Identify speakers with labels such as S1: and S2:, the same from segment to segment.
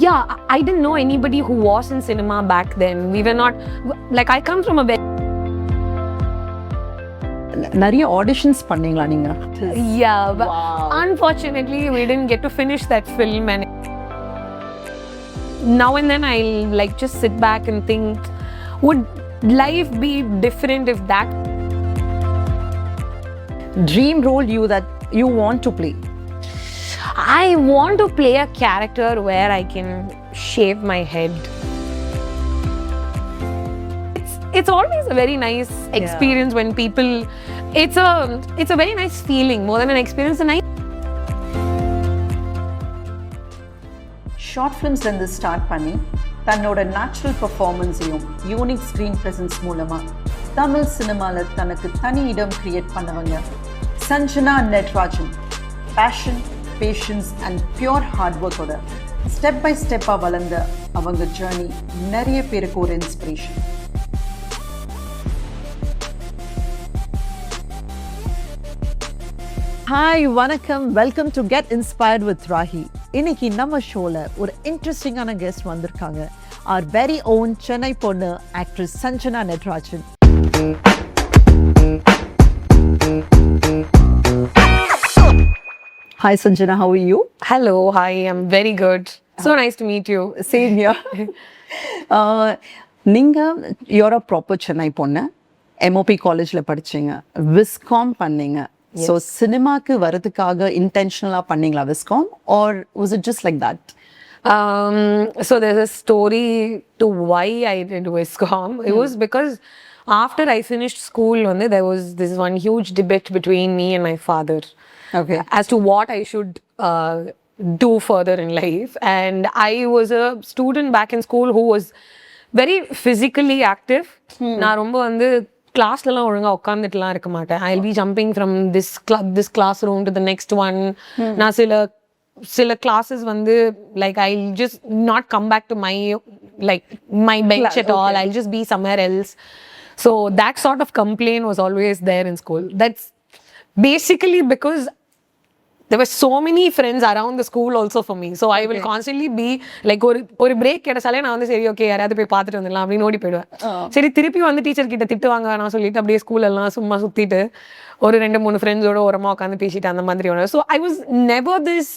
S1: Yeah, I didn't know anybody who was in cinema back then. We were not, like, I come from a very...
S2: நிறைய auditions பண்ணீங்களா நீங்க?
S1: Yeah, but unfortunately we didn't get to finish that film, and now and then I'll like just sit back and think, would life be different if that
S2: dream role that you want to play?
S1: I want to play a character where I can shave my head. It's always a very nice experience when people... It's a very nice feeling, more than an experience.
S2: Short ஃபிலிம்ஸ்ல இருந்து start பண்ணி தன்னோட natural பெர்ஃபார்மன்ஸையும் unique screen presence மூலமா தமிழ் சினிமால தனக்கு தனி இடம் கிரியேட் பண்ணவங்க Sanjana Natarajan. Passion, patience and pure hard ஒர்க்கோட ஸ்டெப் பை ஸ்டெப்பாக வளர்ந்த அவங்க ஜேர்னி நிறைய பேருக்கு ஒரு இன்ஸ்பிரேஷன். ஹாய், வணக்கம். Welcome to get inspired with Rahi. இன்னைக்கு நம்ம ஷோல ஒரு இன்ட்ரெஸ்டிங்கான கெஸ்ட் வந்திருக்காங்க. our very own சென்னை பொண்ணு actress Sanchana Natarajan. Hi Sanchana, how are you?
S1: Hello, hi, I'm very good. So nice to meet you.
S2: Same here. நீங்க you're a proper சென்னை பொண்ணு. MOP காலேஜ்ல படிச்சீங்க, விஸ்காம் பண்ணீங்க. So சினிமாக்கு வரதுக்காக இன்டென்ஷனலா பண்ணீங்களா viscom, or was it just like that?
S1: So there's a story to why I did Viscom. It was because after I finished school, there was this one huge debate between me and my father.
S2: Okay.
S1: As to what I should do further in life. And I was a student back in school who was very physically active. நான் ரொம்ப கிளாஸ்லாம் ஒழுங்கா உட்காந்துட்டுலாம் இருக்க மாட்டேன். I'll be jumping from this classroom to the next one. நான் சில classes like I'll just not come back to my bench at all. I'll just be somewhere else. So that sort of complaint was always there in school. That's basically because there were so many friends around the school also for me. So I will constantly be like, ஒரு break கிடைச்சாலே நான் சரி okay யாராவது போய் பார்த்துட்டு வந்துடலாம் அப்படின்னு ஓடி போயிடுவேன். சரி திருப்பி டீச்சர் கிட்ட திட்டு வாங்க நான் சொல்லிட்டு அப்படியே ஸ்கூல் எல்லாம் சும்மா சுத்திட்டு ஒரு 2-3 ஃப்ரெண்ட்ஸோட ஓரமா உட்காந்து பேசிட்டு அந்த மாதிரி. So I was never this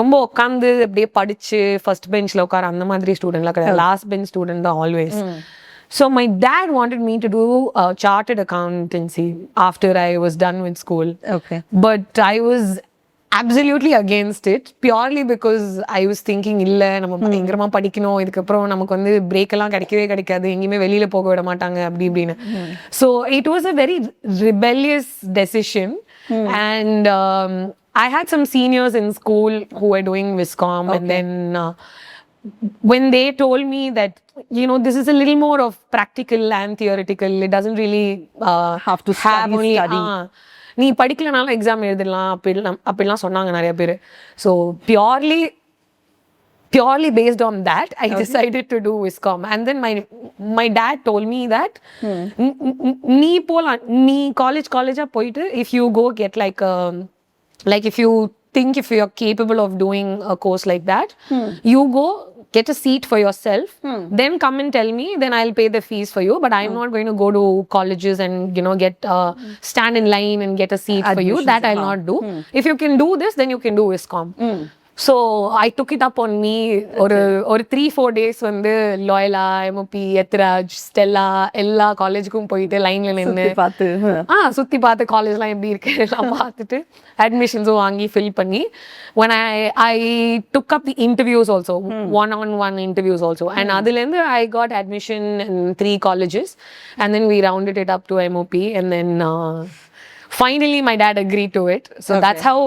S1: ரொம்ப உட்காந்து அப்படியே படிச்சு ஃபர்ஸ்ட் பெஞ்ச்ல உட்கார அந்த மாதிரி ஸ்டூடெண்ட்லாம் கிடையாது. லாஸ்ட் பெஞ்ச் ஸ்டூடெண்ட் தான் always. So my dad wanted me to do chartered accountancy after I was done with school.
S2: Okay.
S1: But I was absolutely against it, purely because I was thinking இல்ல நம்ம பயங்கரமா படிக்கணும், இதுக்கப்புறம் நமக்கு break எல்லாம் கிடைக்காது, எங்கேயுமே வெளியில போக விட மாட்டாங்க அப்படி இப்படின்னு. So it was a very rebellious decision. And I had some seniors in school who were doing Viscom. And then when they told me that this is a little more of practical and theoretical, it doesn't really
S2: have to study.
S1: நீ படிக்கலனாலும் exam எழுதலாம் அப்படிலாம் சொன்னாங்க நிறைய பேர். So purely based on that, I decided to do Viscom. And then my dad told me that நீ காலேஜா போயிட்டு if you go get like if you think if you're capable of doing a course like that, you go get a seat for yourself, then come and tell me, then I'll pay the fees for you, but I'm not going to go to colleges and get stand in line and get a seat for you. That I'll not do. If you can do this, then you can do Viscom. So I took it up on me. ஒரு 3-4 days லாயலா, MOP, Ethiraj, Stella எல்லா காலேஜுக்கும் போயிட்டு லைன்ல நின்று சுத்தி பார்த்து காலேஜ்லாம் எப்படி இருக்கு எல்லாம் பார்த்துட்டு அட்மிஷன்ஸும் வாங்கி ஃபில் பண்ணி when I took up the interviews also, one-on-one interviews also, and அதுலேருந்து I got admission in 3 colleges, and then we rounded it up to MOP, and then finally my dad agreed to it. So that's how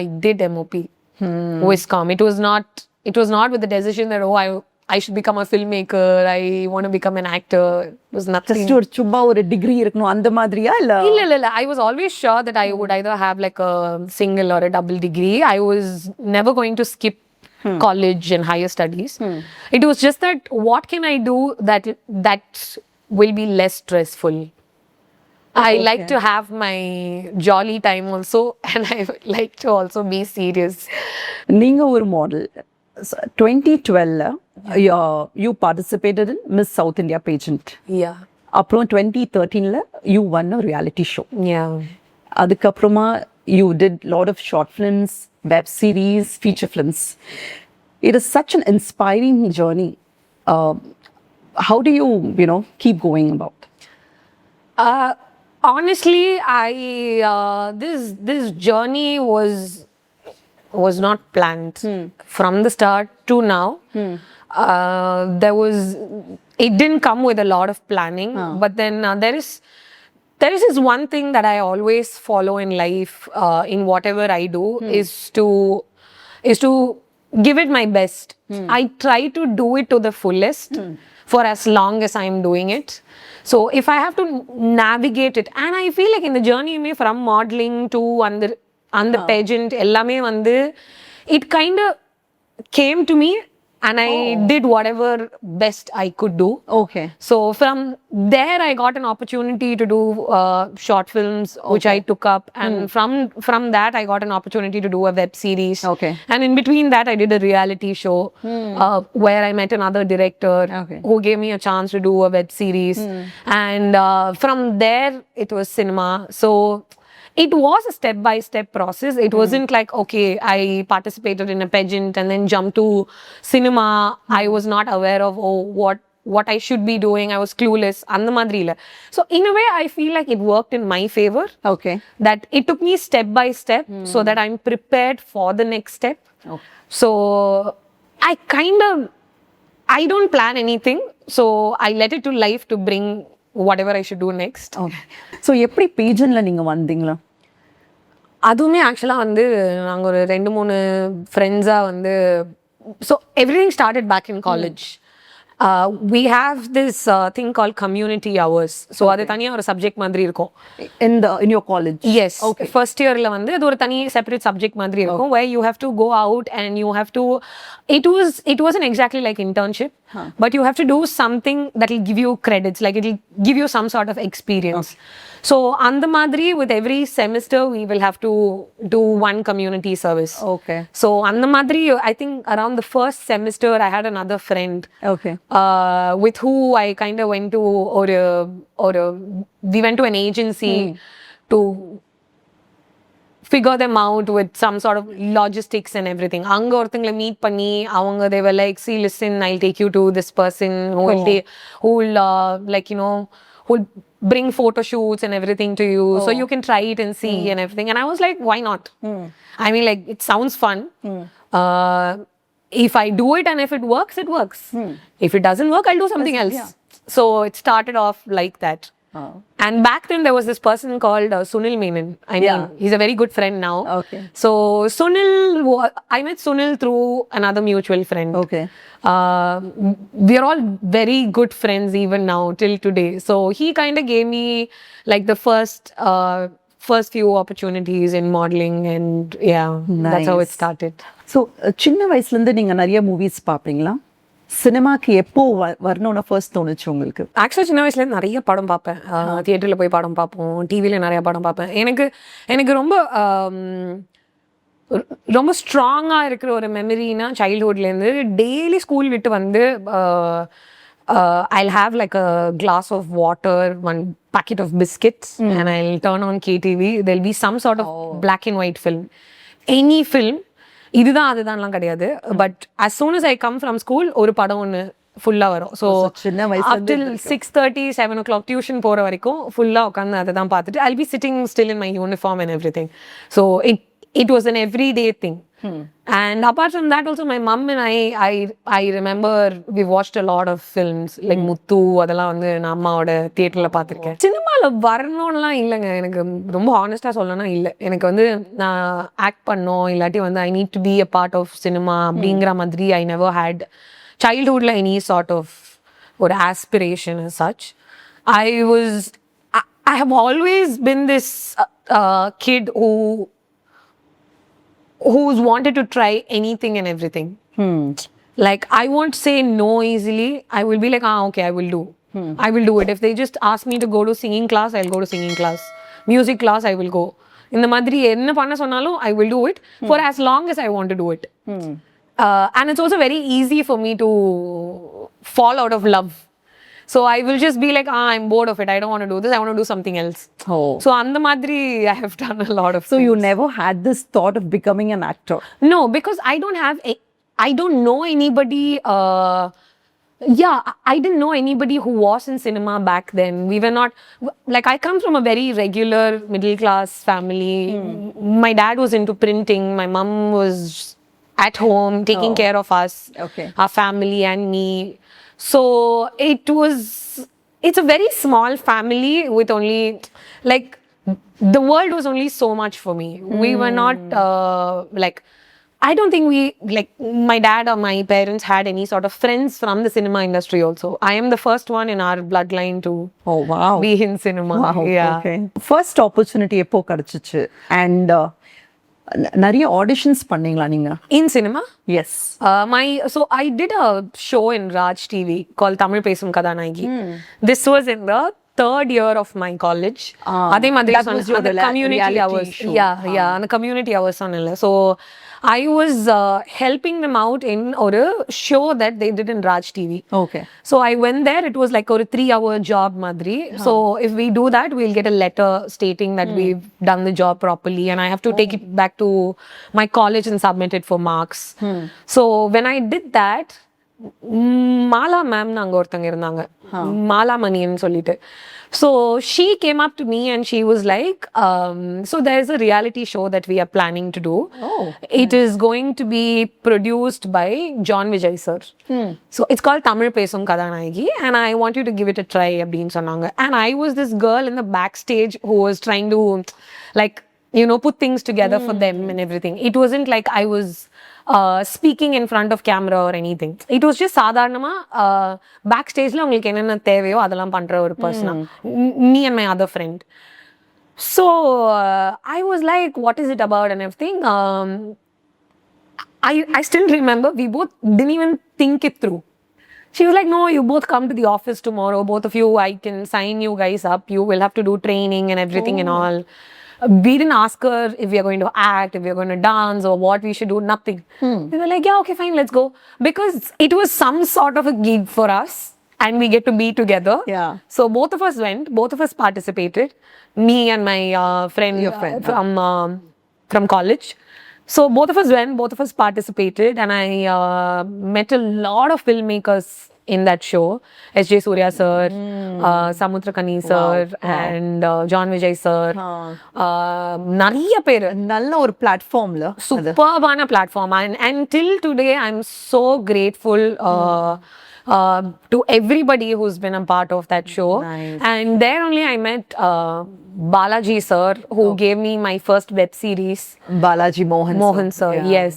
S1: I did MOP. Viscom. It was not with the decision that I should become a filmmaker, I want to become an actor. It was nothing.
S2: Just சும்மா ஒரு degree இருக்கணும் அந்த மாதிரியா
S1: இல்ல I was always sure that I would either have like a single or a double degree. I was never going to skip college and higher studies. It was just that what can I do that will be less stressful. I like to have my jolly time also, and I like to also be serious.
S2: நீங்க ஒரு model, 2012 you participated in Miss South India pageant.
S1: Yeah.
S2: அப்புறம் 2013 you won a reality show.
S1: Yeah.
S2: அதுக்கப்புறமா you did lot of short films, web series, feature films. It is such an inspiring journey. How do you keep going about?
S1: Honestly, this journey was not planned from the start to now. It didn't come with a lot of planning, but then there is this one thing that I always follow in life, in whatever I do, is to give it my best. I try to do it to the fullest for as long as I'm doing it. So if I have to navigate it, and I feel like in the journey from modeling to on the pageant, ellame vandu it kind of came to me, and I did whatever best I could do.
S2: Okay.
S1: So from there I got an opportunity to do short films, which I took up, and from that I got an opportunity to do a web series.
S2: Okay.
S1: And in between that I did a reality show where I met another director who gave me a chance to do a web series. And from there it was cinema. So it was a step-by-step process. It wasn't like, okay, I participated in a pageant and then jumped to cinema. I was not aware of what I should be doing. I was clueless. அந்த மாதிரி இல்ல. So in a way, I feel like it worked in my favor.
S2: Okay.
S1: That it took me step by step so that I'm prepared for the next step.
S2: Okay.
S1: So I don't plan anything. So I let it to life to bring whatever I should do next.
S2: Okay. So எப்படி பேஜன்ல நீங்க வந்தீங்களா?
S1: அதுவுமே ஆக்சுவலாக வந்து நாங்கள் ஒரு 2-3 ஃப்ரெண்ட்ஸாக வந்து so everything started back in college. We have this thing called community hours. So அது தனியாக ஒரு சப்ஜெக்ட் மாதிரி இருக்கும்
S2: in your college.
S1: Yes. Okay. First yearல வந்து அது ஒரு தனி செப்பரேட் சப்ஜெக்ட் மாதிரி இருக்கும் where you have to go out and you have to it wasn't exactly like internship, but you have to do something that will give you credits, like it will give you some sort of experience. So அந்த மாதிரி with every semester we will have to do one community service.
S2: Okay.
S1: So அந்த மாதிரி I think around the first semester I had another friend.
S2: Okay.
S1: With who I kind of went to we went to an agency to figure them out with some sort of logistics and everything. Anga orthangala meet panni avanga they were like, see, listen, I'll take you to this person who will like who'll bring photo shoots and everything to you, so you can try it and see and everything. And I was like, why not? I mean, like, it sounds fun. If I do it and if it works, it works. If it doesn't work, I'll do something else.
S2: Yeah.
S1: So it started off like that. And back then there was this person called Sunil Menon. I mean, he's a very good friend now.
S2: Okay.
S1: So I met Sunil through another mutual friend.
S2: Okay.
S1: We are all very good friends even now till today. So he kind of gave me like the first few opportunities in modeling, and that's how it started.
S2: So சின்ன வயசுல இருந்து நீங்க நிறைய movies பாப்பீங்களா? சினிமாக்கு எப்போ வரணும்னு first தோணுச்சு உங்களுக்கு?
S1: ஆக்சுவலாக சின்ன வயசுல நிறைய படம் பார்ப்பேன். தியேட்டரில் போய் படம் பார்ப்போம், டிவியில் நிறைய படம் பார்ப்பேன். எனக்கு ரொம்ப ஸ்ட்ராங்காக இருக்கிற ஒரு மெமரினா சைல்ட்ஹுட்லேருந்து டெய்லி ஸ்கூல் விட்டு வந்து I'll have like a glass of water, one packet of biscuits, and I'll turn on KTV. There'll be some sort of black and white film. Any film. இதுதான் அதுதான்லாம் கிடையாது. But as soon as I come from school ஒரு படம் ஒன்று ஃபுல்லாக வரும். So up till 6:30, 7 o'clock tuition போகிற வரைக்கும் ஃபுல்லாக உட்காந்து அதை தான் பார்த்துட்டு I'll be sitting still in my uniform and everything. So it was an everyday thing. And apart from that also, my mom and I remember we watched a lot of films like Muthu. அதெல்லாம் வந்து நான் அம்மாவோட தியேட்டரில் பார்த்துருக்கேன். சினிமாவில் வரணும்லாம் இல்லைங்க. எனக்கு ரொம்ப ஹானஸ்டாக சொல்லணும்னா இல்லை. எனக்கு வந்து நான் ஆக்ட் பண்ணோம் இல்லாட்டி வந்து I need to be a part of cinema அப்படிங்கிற மாதிரி I never had childhoodல any sort of ஒரு aspiration as such. I have always been this kid who's wanted to try anything and everything. Like, I won't say no easily. I will be like, okay, I will do. I will do it. If they just ask me to go to singing class, I'll go to singing class. Music class, I will go. இந்த மாதிரி என்ன பண்ண சொன்னாலும் I will do it for as long as I want to do it. and it's also very easy for me to fall out of love. So I will just be like, I'm bored of it. I don't want to do this. I want to do something else.
S3: Oh.
S1: So and the madri, I have done a lot of
S3: So you
S1: things.
S3: never had this thought of becoming an actor?
S1: No, because I don't know anybody. I didn't know anybody who was in cinema back then. We were not, like, I come from a very regular middle class family. My dad was into printing. My mom was at home taking care of us,
S3: Okay.
S1: our family and me. So it's a very small family with only, like, the world was only so much for me. We were not like, I don't think my dad or my parents had any sort of friends from the cinema industry also. I am the first one in our bloodline to
S3: Oh, wow.
S1: be in cinema.
S3: Wow.
S1: Yeah.
S3: Okay. First opportunity எப்போ கிடைச்சிச்சு? And நிறைய auditions பண்ணீங்களா நீங்க?
S1: In cinema?
S3: Yes.
S1: So I did a show in Raj TV called Tamil Pesum Kadanayagi. This was in the third year of my college. அதே மாதிரி
S3: That was your
S1: community
S3: reality
S1: hours.
S3: show.
S1: Yeah, and the community hours சொன்னேன்ல. So I was helping them out in a show that they did in Raj TV.
S3: Okay.
S1: So I went there. It was like a 3-hour job madri. So if we do that, we'll get a letter stating that we've done the job properly, and I have to take it back to my college and submit it for marks. So when I did that, Mala ma'am அங்க ஒருத்தங்க இருந்தாங்க, மாலா மணின்னு சொல்லிட்டு. So she came up to me and she was like, so there's a reality show that we are planning to do. It is going to be produced by John Vijay sir. So it's called Tamil Pesum Kadanayagi, and I want you to give it a try அப்படின்னு சொன்னாங்க. And I was this girl in the backstage who was trying to, like, put things together for them and everything. It wasn't like I was speaking in front of camera or anything. It was just சாதாரணமா backstageல உங்களுக்கு என்னென்ன தேவையோ அதெல்லாம் பண்ற ஒரு பர்சனா, me and my other friend. So I was like, what is it about and everything. I still remember we both didn't even think it through. She was like, no, you both come to the office tomorrow, both of you, I can sign you guys up, you will have to do training and everything and all. We didn't ask her if we are going to act, if we are going to dance, or what we should do, nothing. We were like, yeah, okay, fine, let's go. Because it was some sort of a gig for us, and we get to be together.
S3: Yeah.
S1: So both of us went, both of us participated, me and my friend,
S3: Your friend,
S1: from college. So both of us went, both of us participated, and I met a lot of filmmakers in that show. S.J. Surya sir, Samutrakani sir, and John Vijay sir. நிறைய பேர்.
S3: நல்ல ஒரு பிளாட்ஃபார்ம்ல.
S1: Superb platform, and till today I'm so grateful to everybody who's been a part of that show.
S3: Nice.
S1: And there only I met Balaji sir, who gave me my first web series.
S3: Balaji Mohan
S1: sir,
S3: Yeah.
S1: yes.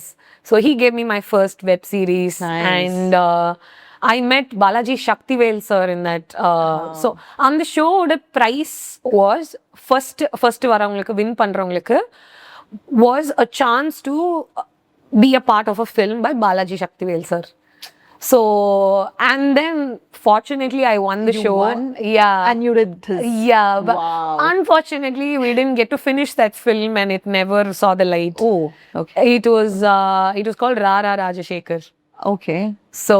S1: So he gave me my first web series.
S3: Nice.
S1: And I met Balaji Shaktivel sir in that. So on the show, the prize was first வரவங்களுக்கு win பண்றவங்களுக்கு was a chance to be a part of a film by Balaji Shaktivel sir. So, and then fortunately I won the show.
S3: Won?
S1: Yeah.
S3: And you did this.
S1: Yeah, but
S3: Wow.
S1: unfortunately we didn't get to finish that film, and it never saw the light.
S3: Oh, okay.
S1: It was called Rara Rajashekhar.
S3: Okay.
S1: So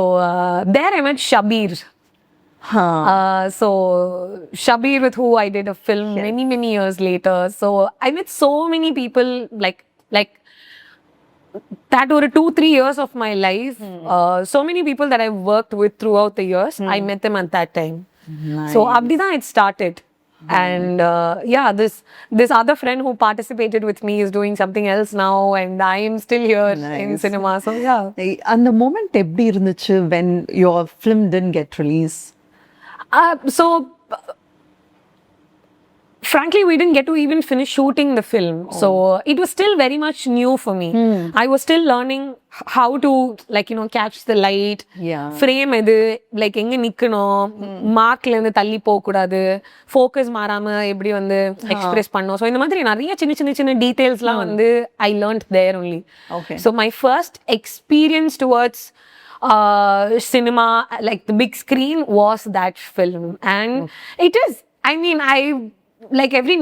S1: there I met Shabir. So Shabir, with who I did a film many years later. So I met so many people like that were 2-3 years of my life. So many people that I've worked with throughout the years, I met them at that time.
S3: Nice.
S1: So Abdina, it started. And this other friend who participated with me is doing something else now, and I am still here in cinema. So yeah.
S3: அந்த moment எப்படி இருந்துச்சு when your film didn't get released?
S1: So frankly, we didn't get to even finish shooting the film. So it was still very much new for me. I was still learning how to, like, catch the light,
S3: Yeah.
S1: frame edu, like எங்க நிக்கணும், மார்க்ல இருந்து தள்ளி போக கூடாது, focus மாறாம எப்படி வந்து express பண்ணனும். So இந்த மாதிரி நிறைய சின்ன டீடைல்ஸ்லாம் வந்து I learned there only.
S3: Okay.
S1: So my first experience towards cinema, like the big screen, was that film. And it is, I mean, like every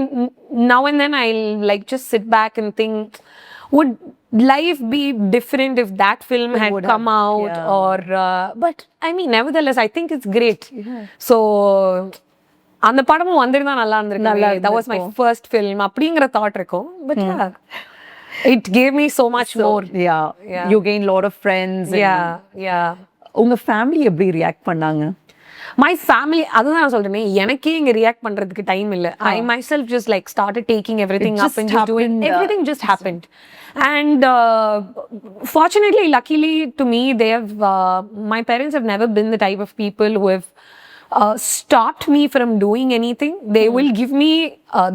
S1: now and then I'll like just sit back and think, life be different if that film had
S3: would
S1: come
S3: have,
S1: out
S3: yeah.
S1: or but I mean nevertheless I think it's great. So அந்த படமும் வந்திருந்தா நல்லா இருந்திருக்கும். That was my first film அப்படிங்கிற thought இருக்கும். But yeah, it gave me so much more.
S3: Yeah, you gained a lot of friends.
S1: Yeah.
S3: உங்க family எப்படி react பண்ணாங்க?
S1: My family, அதுதான் நான் சொல்றேனே, எனக்கே இங்க ரியாக்ட் பண்றதுக்கு டைம் இல்ல. I myself just like started taking everything up and just doing everything just happened. And fortunately, luckily to me, they have my parents have never been the type of people who have stopped me from doing anything. They will give me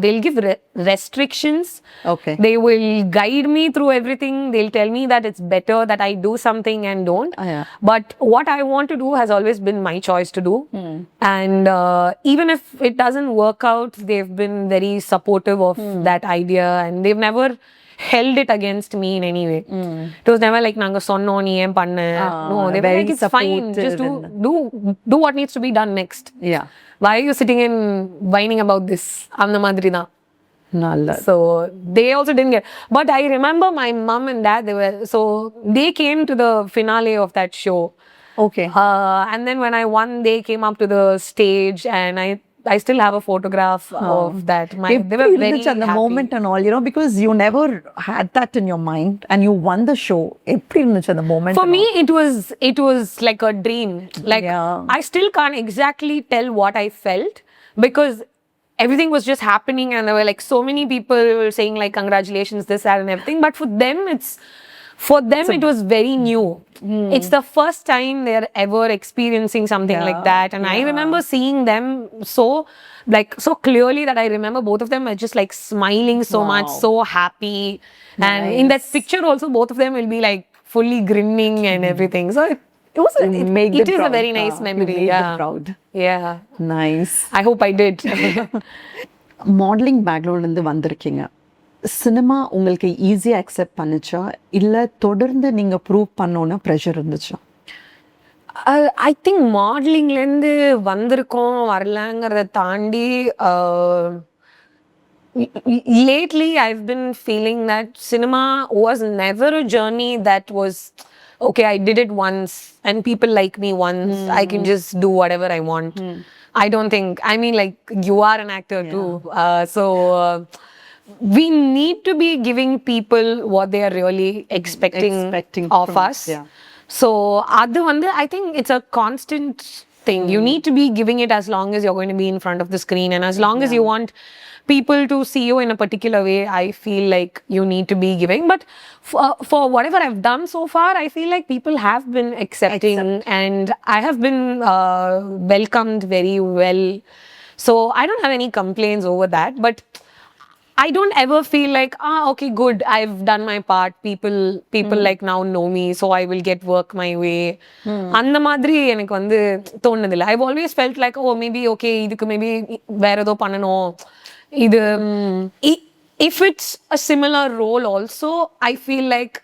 S1: they'll give restrictions.
S3: Okay.
S1: They will guide me through everything. They'll tell me that it's better that I do something and don't.
S3: Yeah.
S1: But what I want to do has always been my choice to do. And even if it doesn't work out, they've been very supportive of that idea, and they've never held it against me in any way. It was never like nanga sonno nee em panna. No, they were like, it's fine, just do what needs to be done next.
S3: Yeah.
S1: Why are you sitting and whining about this? அந்த மாதிரி தான்.
S3: நல்ல.
S1: So they also didn't get, but I remember my mom and dad, they came to the finale of that show.
S3: Okay.
S1: And then when I won, they came up to the stage, and I still have a photograph of that. They were very happy.
S3: The moment and all, because you never had that in your mind, and you won the show. Eppadi irundhuchu the moment?
S1: For me, it was like a dream. Like I still can't exactly tell what I felt, because everything was just happening, and there were like so many people saying like congratulations, this, that, and everything. But for them, it was very new. It's the first time they're ever experiencing something like that. And I remember seeing them so clearly that I remember both of them were just like smiling so much, so happy. And in that picture also, both of them will be like fully grinning and everything. So it was a very nice memory.
S3: Yeah. Proud.
S1: Yeah.
S3: Nice.
S1: I hope I did.
S3: Modeling background இருந்து வந்திருக்கீங்க. Cinema உங்களுக்கு ஈஸியாக accept பண்ணுச்சா, இல்லை தொடர்ந்து நீங்கள் prove பண்ணோன்னு pressure இருந்துச்சா?
S1: I think மாடலிங்லேருந்து வந்திருக்கோம் வரலங்கிறத தாண்டி lately I've been feeling that cinema was never a journey that was okay, I did it once and people like me once, I can just do whatever I want. I don't think, I mean, like, you are an actor too, so we need to be giving people what they are really expecting of us. So adu vandu I think it's a constant thing. You need to be giving it as long as you're going to be in front of the screen, and as long as you want people to see you in a particular way, I feel like you need to be giving. But for whatever I've done so far, I feel like people have been accepting and I have been welcomed very well. So I don't have any complaints over that, but I don't ever feel like, okay, good, I've done my part. People like now know me, so I will get work my way. அந்த மாதிரி எனக்கு வந்து தோணுதில்லை. I've always felt like, oh, maybe, okay, இதுக்கு maybe வேற ஏதோ பண்ணணும். இது if it's a similar role also, I feel like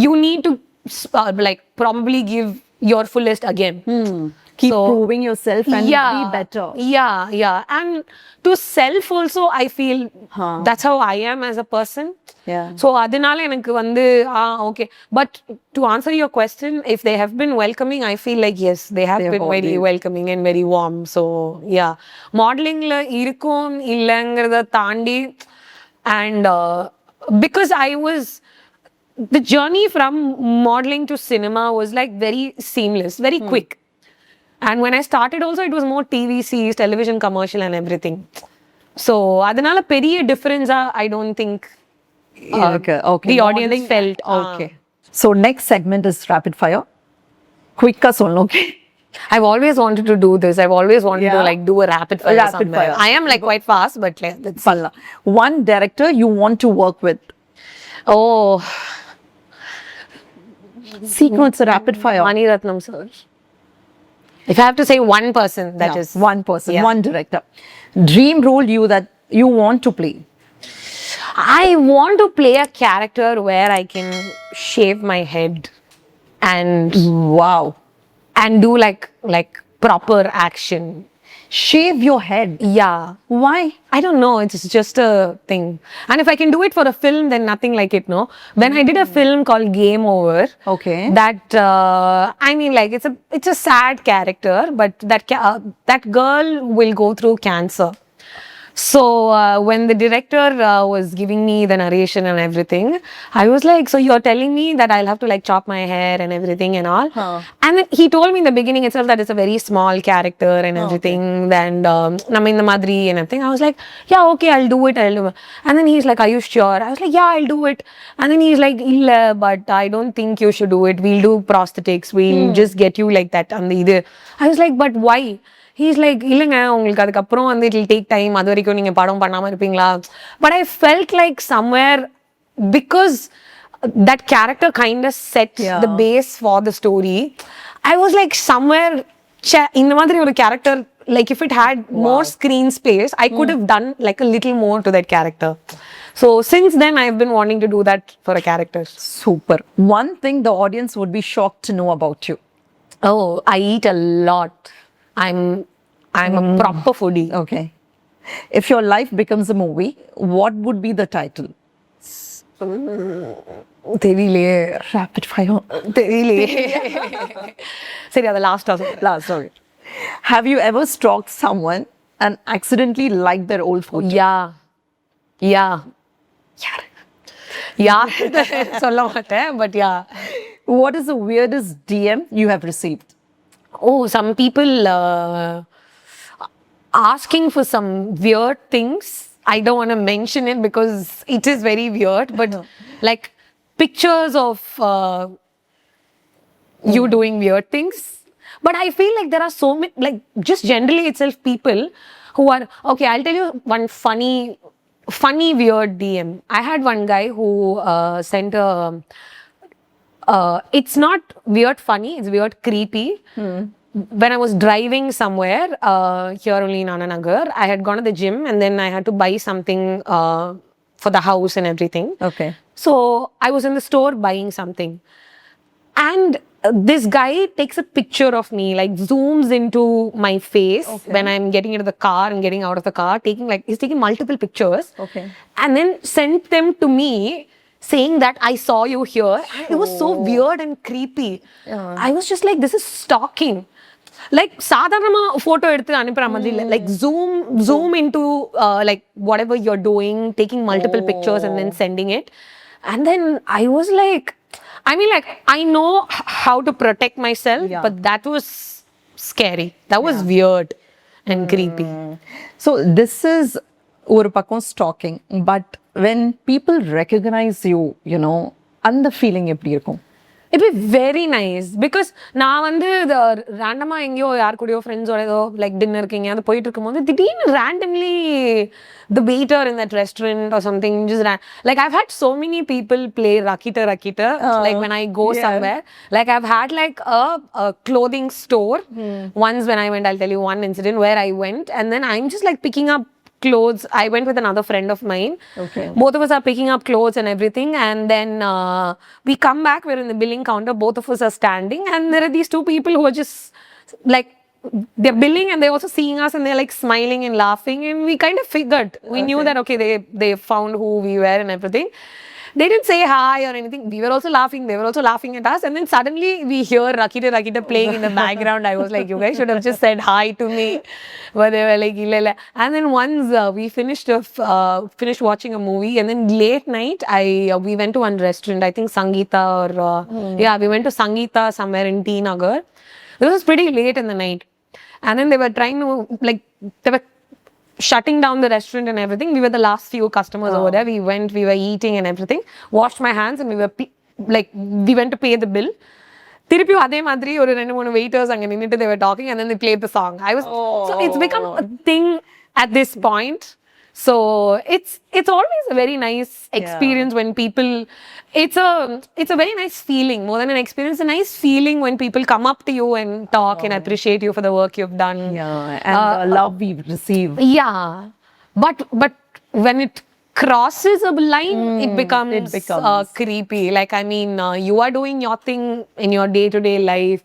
S1: you need to like probably give your fullest again.
S3: Keep proving yourself and be better.
S1: Yeah. And to self also, I feel that's how I am as a person. So adinala enakku vandu okay. But to answer your question, if they have been welcoming, I feel like yes, they have been very welcoming and very warm. So yeah, modeling la irukum illangiradha taandi, and because the journey from modeling to cinema was like very seamless, very quick. And when I started also, it was more TVCs, television commercial and everything. So adanala periya difference I don't think
S3: okay.
S1: The audience felt.
S3: Okay. So next segment is rapid fire. Quick solno, okay?
S1: I've always wanted to do this. I've always wanted to like do a rapid fire somewhere. I am like quite fast, but like, let's see.
S3: One director you want to work with?
S1: Oh,
S3: Sequence rapid fire.
S1: Mani Ratnam sir. If I have to say one person, that is
S3: one person, one director. Dream role that you want to play?
S1: I want to play a character where I can shave my head and
S3: wow,
S1: and do like proper action.
S3: Shave your head.
S1: Yeah.
S3: Why?
S1: I don't know. It's just a thing. And if I can do it for a film, then nothing like it, no? When I did a film called Game Over,
S3: Okay.
S1: that I mean, like it's a sad character, but that girl will go through cancer. So when the director was giving me the narration and everything, I was like, so you're telling me that I'll have to like chop my hair and everything and all. And then he told me in the beginning itself that it's a very small character and everything. And I'm in the madri and everything. I was like, yeah, okay, I'll do it. And then he's like, are you sure? I was like, yeah, I'll do it. And then he's like, illa, but I don't think you should do it. We'll do prosthetics. We'll just get you like that. And I was like, but why? He's like, இல்லைங்க உங்களுக்கு அதுக்கப்புறம் வந்து it will take time, அது வரைக்கும் நீங்க படம் பண்ணாம இருப்பீங்களா? But I felt like somewhere, because that character kind of set the base for the story, I was like somewhere, இந்த மாதிரி ஒரு character, like if it had more screen space, I could have done like a little more to that character. So since then I've been wanting to do that for a character.
S3: Super. One thing the audience would be shocked to know about you.
S1: Oh, I eat a lot. I'm a proper foodie.
S3: Okay. If your life becomes a movie, what would be the title?
S1: தெரியலையே.
S3: Rapid fire.
S1: தெரியலையே. சரி, அது last.
S3: Sorry. Have you ever stalked someone and accidentally liked their old photo?
S1: Yeah. சொல்ல மாட்டேன், but yeah.
S3: What is the weirdest DM you have received?
S1: Oh, some people asking for some weird things. I don't want to mention it because it is very weird, but like pictures of you doing weird things. But I feel like there are so many, like just generally itself, people who are, okay, I'll tell you one funny weird DM. I had one guy who sent a, it's not weird funny, it's weird creepy. When I was driving somewhere here only in Ananagar, I had gone to the gym and then I had to buy something for the house and everything.
S3: Okay.
S1: So I was in the store buying something, and this guy takes a picture of me, like zooms into my face when I'm getting into the car and getting out of the car, he's taking multiple pictures.
S3: Okay.
S1: And then sent them to me, saying that I saw you here. And it was so weird and creepy. I was just like, this is stalking. Like சாதாரணமா photo எடுத்து அனுப்புற மாதிரி இல்ல, like zoom into like whatever you're doing, taking multiple pictures and then sending it. And then I was like, I mean, like I know how to protect myself, but that was scary. That was weird and creepy.
S3: So this is ஒரு பக்கம் stalking, but when people recognize you, you know, அந்த feeling எப்படி இருக்கும்?
S1: It would be very nice, because நான் வந்து ரேண்டமா எங்கேயோ யார் கூடயோ ஃப்ரெண்ட்ஸோட ஏதோ லைக் டின்னருக்கு எங்கேயாவது போயிட்டு இருக்கும்போது திடீர்னு randomly the waiter in that restaurant or something just like I've had so many people play rakita like when I go somewhere, like I've had like a clothing store once when I went. I'll tell you one incident where I went and then I'm just like picking up clothes. I went with another friend of mine.
S3: Okay.
S1: Both of us are picking up clothes and everything, and then we come back. We're in the billing counter. Both of us are standing, and there are these two people who are just like, they're billing and they're also seeing us and they're like smiling and laughing, and we kind of figured, we knew that okay, they found who we were and everything. They didn't say hi or anything. We were also laughing. They were also laughing at us. And then suddenly we hear Rakita playing in the background. I was like, you guys should have just said hi to me. But they were like, illa. And then once we finished watching a movie, and then late night, we went to one restaurant. I think Sangeeta or we went to Sangeeta somewhere in T Nagar. This was pretty late in the night. And then they were trying to they were shutting down the restaurant and everything. We were the last few customers over there. We went, we were eating and everything, washed my hands, and we went to pay the bill. திருப்பியும் அதே மாதிரி ஒரு 2-3 waiters அங்க நின்னுட்டு they were talking, and then they played the song. So it's become a thing at this point. So it's always a very nice experience when people, it's a very nice feeling, more than an experience, a nice feeling when people come up to you and talk and appreciate you for the work you've done.
S3: And the love we've received.
S1: Yeah, but when it crosses a line, it becomes creepy. Like, I mean, you are doing your thing in your day-to-day life,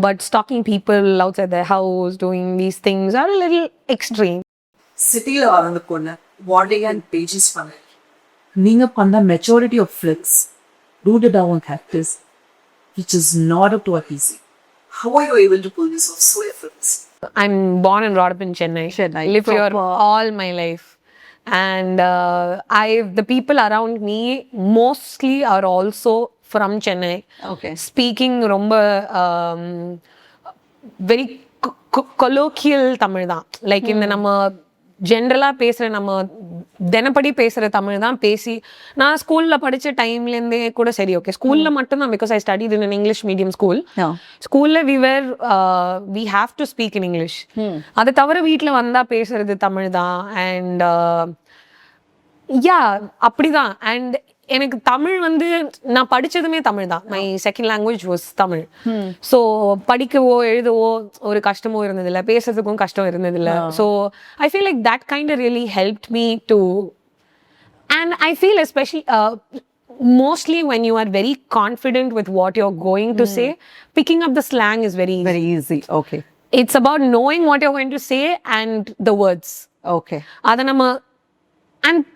S1: but stalking people outside their house, doing these things are a little extreme.
S4: சிட்டியில் வளர்ந்த பொண்ணு modelling and pages பண்ண நீங்கள் பண்ண majority of films rooted on characters which is not up to at easy how are you able to pull this off so efforts
S1: I'm born and brought up in Chennai. Lived here all my life. And the people around me mostly are also from Chennai.
S3: Okay.
S1: Speaking romba very colloquial Tamil da. Like in the nama generally பேசுற நம்ம தினப்படி பேசுற தமிழ் தான் பேசி நான் ஸ்கூல்ல படிச்ச டைம்ல இருந்தே கூட சரி ஓகே ஸ்கூல்ல மட்டும் தான் because I studied in an English medium school. ஸ்கூல்ல we have to speak in English. அது தவிர வீட்ல வந்தா பேசுறது தமிழ் தான் and அப்படிதான் and எனக்கு தமிழ் வந்து நான் படிச்சதுமே தமிழ் தான் my second language was Tamil so படிக்கவோ எழுதவோ ஒரு கஷ்டமோ இருந்ததில்லை பேசுறதுக்கும் கஷ்டம் இருந்ததில்லை so I feel like that kind really helped me to and I feel especially mostly when you are very confident with what you're going to say, picking up the slang is very
S3: easy. Okay.
S1: It's about knowing what you're going to say and the words.
S3: Okay.
S1: அத நம்ம and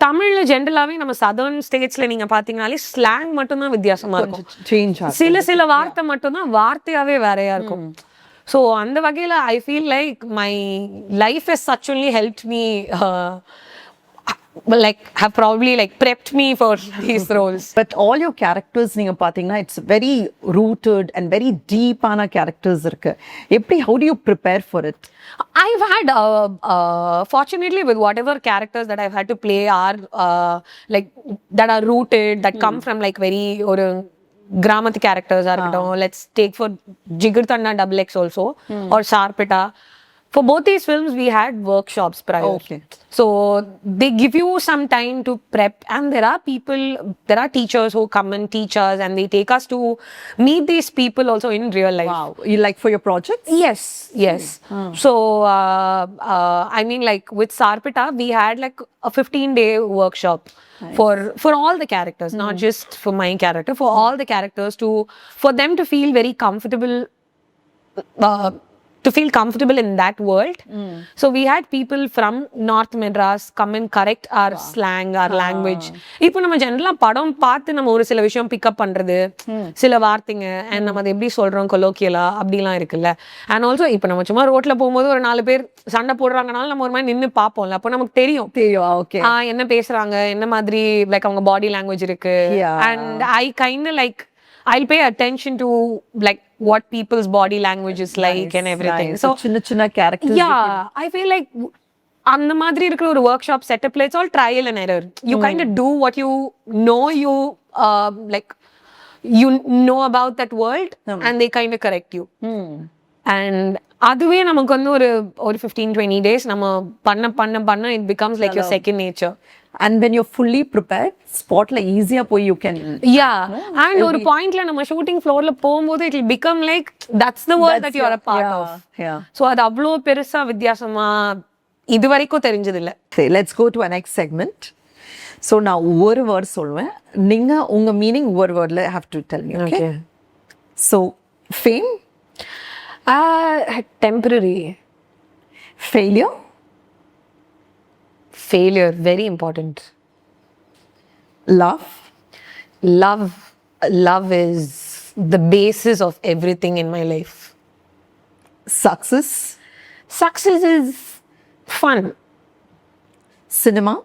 S1: தமிழ்ல ஜென்ரலாவே நம்ம southern ஸ்டேட்ஸ்ல நீங்க பாத்தீங்கன்னாலே slang மட்டும் தான் வித்தியாசமா இருக்கும் சில வார்த்தை மட்டும் தான் வார்த்தையாவே வேறையா இருக்கும் ஸோ அந்த வகையில ஐ feel like my life is such only help me like have probably like prepped me for these roles.
S3: But all your characters நீங்க பாத்தீங்கன்னா it's very rooted and very deep ஆன characters இருக்கு எப்படி how do you prepare for it?
S1: I've had fortunately with whatever characters that I've had to play are like that are rooted that come from like very or Gramati characters are let's take for Jigarthanna Double X also or Sharpita. For both these films, we had workshops prior.
S3: Okay.
S1: So they give you some time to prep, and there are teachers who come and teach us, and they take us to meet these people also in real life.
S3: Wow. You like for your projects?
S1: Yes. So, I mean, like with Sarpita, we had like a 15-day workshop. Nice. For all the characters, not just for my character, for all the characters for them to feel very comfortable. To feel comfortable in that world. So we had people from North Madras come and correct our slang, our language. இப்போ நம்ம ஜெனரலா படம் பார்த்து நம்ம ஒரு சில விஷயம் pickup பண்றது சில வார்த்தைங்க and நம்ம அதை எப்படி சொல்றோம் கொலோக்கியலா அப்படிலாம் இருக்குல்ல and also இப்போ நம்ம சும்மா ரோட்ல போகும்போது ஒரு 4 பேர் சண்டை போடுறாங்கனாலும் நம்ம ஒரு மாதிரி நின்று பார்ப்போம்ல அப்போ நமக்கு தெரியும்
S3: ஓகே
S1: என்ன பேசுறாங்க என்ன மாதிரி லைக் அவங்க பாடி லாங்குவேஜ் இருக்கு and I kind of like I'll pay attention to like what people's body language is like and everything.
S3: So chinna characters.
S1: Yeah, I feel like அந்த மாதிரி இருக்கிற ஒரு ஒர்க் ஷாப் செட்டப்ல it's all trial and error you kind of do what you know you like you know about that world and they kind of correct you and அதுவே நமக்கு வந்து ஒரு 15-20 days நம்ம பண்ண it becomes like your second nature
S3: and when you're fully prepared spotla easy போய் you can
S1: and ஒரு பாயிண்ட்ல நம்ம ஷூட்டிங் ஃப்ளோர்ல போகும்போது it will become like that's the world that you are a part of so அது அவ்ளோ பெருசா வித்தியாசமா இது வரைக்கும் தெரிஞ்சது இல்ல
S3: let's go to our next segment so நான் ஒரு வேர்ட் சொல்வேன் நீங்க உங்க மீனிங் ஒரு வேர்ட்ல have to tell me okay so fame
S1: temporary failure very important love is the basis of everything in my life
S3: success
S1: is fun
S3: cinema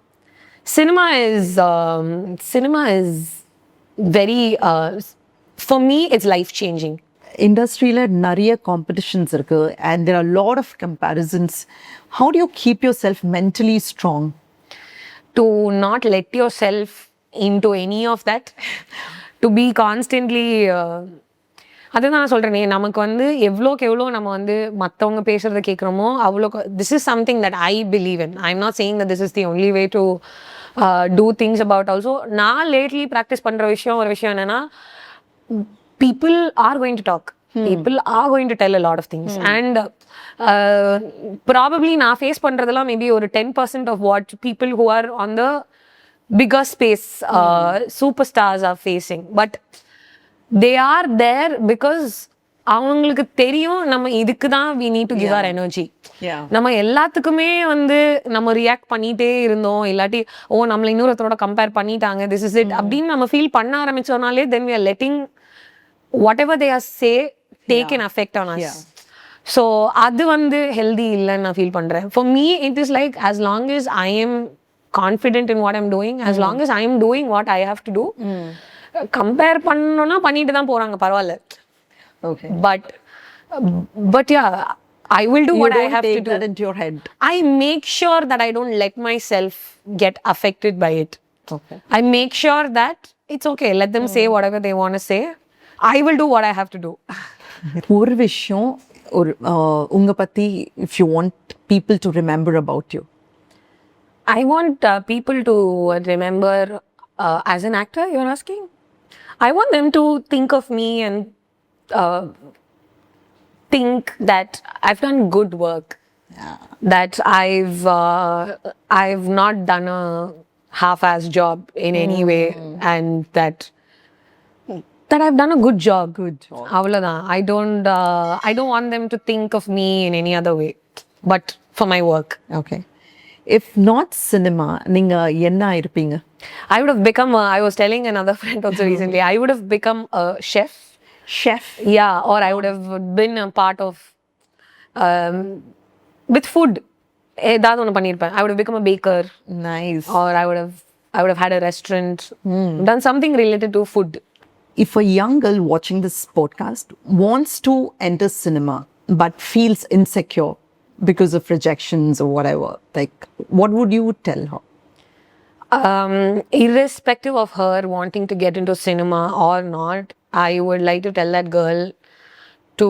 S1: is very for me it's life changing
S3: industry la nariya competitions irukku and there are a lot of comparisons how do you keep yourself mentally strong
S1: to not let yourself into any of that to be constantly அதுதான் நான் சொல்றேனே நமக்கு வந்து எவ்வளோக்கு எவ்வளோ நம்ம வந்து மற்றவங்க பேசுறத கேட்குறோமோ அவ்வளோ this is something that I believe in I am not saying that this is the only way to do things about also நான் லேட்லி ப்ராக்டிஸ் பண்ணுற ஒரு விஷயம் என்னன்னா people are going to talk people are going to tell a lot of things. And probably நான் face பண்றதெல்லாம் maybe ஒரு 10% of what people who are on the bigger space superstars are facing. But they are there because அவங்களுக்கு தெரியும் நம்ம இதுக்கு தான் we need to give our energy. நம்ம எல்லாத்துக்குமே வந்து நம்ம ரியாக்ட் பண்ணிட்டே இருந்தோம், இல்லாட்டி நம்மள இன்னொருத்தரோட கம்பேர் பண்ணிட்டாங்க, this is it அப்படின்னு நம்ம ஃபீல் பண்ண ஆரம்பிச்சோம்னாலே then we are letting whatever they are say take an effect on us. So அது வந்து healthy இல்லைன்னு நான் ஃபீல் பண்றேன். For me it is like as long as I am confident in what I'm doing, as long as I am doing what I have to do, compare பண்ணனும்னா பண்ணிட்டு தான் போறாங்க, பரவாயில்ல.
S3: Okay.
S1: But yeah, I will do what I have to do.
S3: You don't take that into your head.
S1: I make sure that I don't let myself get affected by it.
S3: Okay.
S1: I make sure that it's okay. Let them say whatever they want to say. I will do what I have to do.
S3: ஒரு விஷயம் உங்க பத்தி if you want people to remember about you.
S1: I want people to remember as an actor, you're asking? I want them to think of me and think that I've done good work, that I've not done a half-ass job in any way, and that I've done a good job. Avladhan. I don't want them to think of me in any other way, but for my work.
S3: Okay. If not cinema, நீங்க என்ன இருப்பீங்க?
S1: I would have become I was telling another friend also recently, I would have become a chef. Yeah, or I would have been a part of with food. ஏதாவது ஒன்று பண்ணியிருப்பேன். I would have become a baker.
S3: Nice.
S1: Or I would have had a restaurant, done something related to food.
S3: If a young girl watching this podcast wants to enter cinema but feels insecure because of rejections or whatever, like what would you tell her?
S1: Irrespective of her wanting to get into cinema or not, I would like to tell that girl to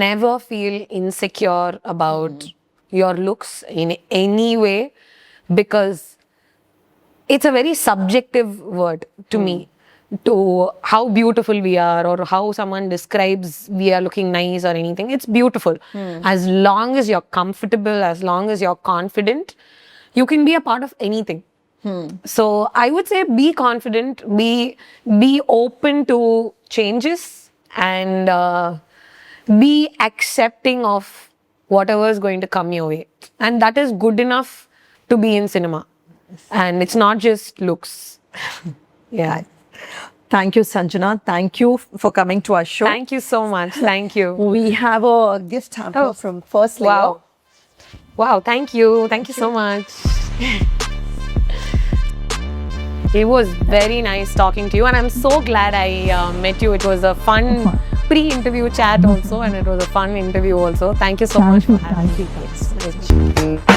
S1: never feel insecure about your looks in any way, because it's a very subjective word to me, to how beautiful we are or how someone describes we are looking nice or anything. It's beautiful. As long as you're comfortable, as long as you're confident, you can be a part of anything. So I would say be confident, be open to changes, and be accepting of whatever is going to come your way. And that is good enough to be in cinema. And it's not just looks. Yeah.
S3: Thank you, Sanchana. Thank you for coming to our show.
S1: Thank you so much. Thank you.
S3: We have a gift hamper from First Layer.
S1: Wow, thank you. Thank you so much. It was very nice talking to you, and I'm so glad I met you. It was a fun pre-interview chat also, and it was a fun interview also. Thank you so much for having me.